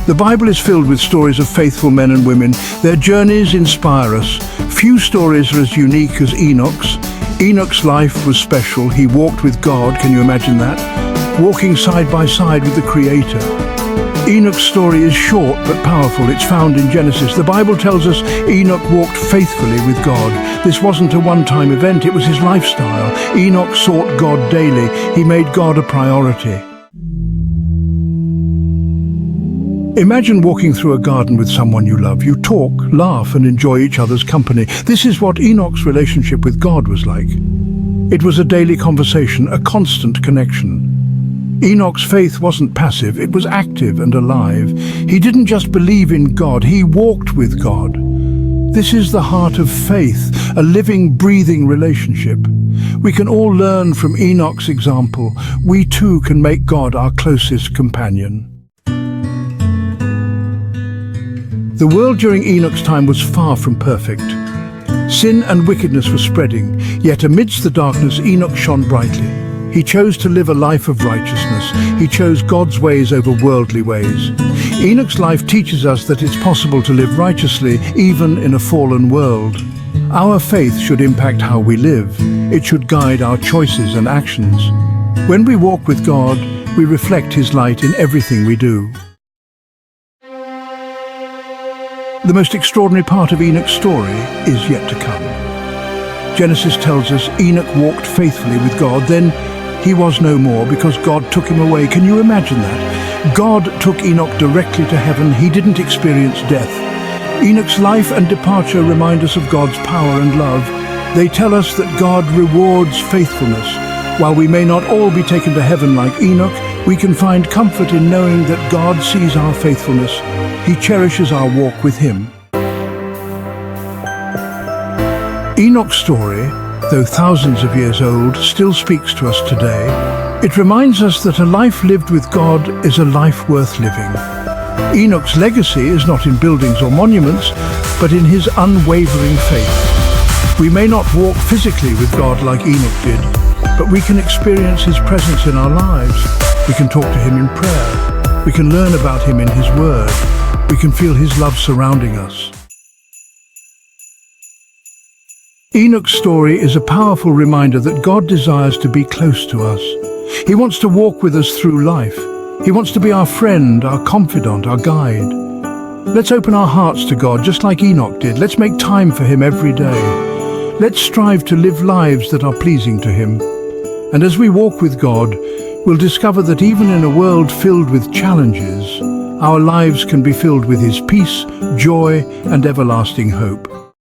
The Bible is filled with stories of faithful men and women. Their journeys inspire us. Few stories are as unique as Enoch's. Enoch's life was special. He walked with God, can you imagine that? Walking side by side with the Creator. Enoch's story is short but powerful. It's found in Genesis. The Bible tells us Enoch walked faithfully with God. This wasn't a one-time event, it was his lifestyle. Enoch sought God daily. He made God a priority. Imagine walking through a garden with someone you love. You talk, laugh, and enjoy each other's company. This is what Enoch's relationship with God was like. It was a daily conversation, a constant connection. Enoch's faith wasn't passive, it was active and alive. He didn't just believe in God, he walked with God. This is the heart of faith, a living, breathing relationship. We can all learn from Enoch's example. We too can make God our closest companion. The world during Enoch's time was far from perfect. Sin and wickedness were spreading, yet amidst the darkness Enoch shone brightly. He chose to live a life of righteousness. He chose God's ways over worldly ways. Enoch's life teaches us that it's possible to live righteously even in a fallen world. Our faith should impact how we live. It should guide our choices and actions. When we walk with God, we reflect His light in everything we do. The most extraordinary part of Enoch's story is yet to come. Genesis tells us Enoch walked faithfully with God, then he was no more because God took him away. Can you imagine that? God took Enoch directly to heaven. He didn't experience death. Enoch's life and departure remind us of God's power and love. They tell us that God rewards faithfulness. While we may not all be taken to heaven like Enoch, we can find comfort in knowing that God sees our faithfulness. He cherishes our walk with Him. Enoch's story, though thousands of years old, still speaks to us today. It reminds us that a life lived with God is a life worth living. Enoch's legacy is not in buildings or monuments, but in his unwavering faith. We may not walk physically with God like Enoch did, but we can experience His presence in our lives. We can talk to Him in prayer. We can learn about Him in His Word. We can feel His love surrounding us. Enoch's story is a powerful reminder that God desires to be close to us. He wants to walk with us through life. He wants to be our friend, our confidant, our guide. Let's open our hearts to God just like Enoch did. Let's make time for Him every day. Let's strive to live lives that are pleasing to Him. And as we walk with God, we'll discover that even in a world filled with challenges, our lives can be filled with His peace, joy, and everlasting hope.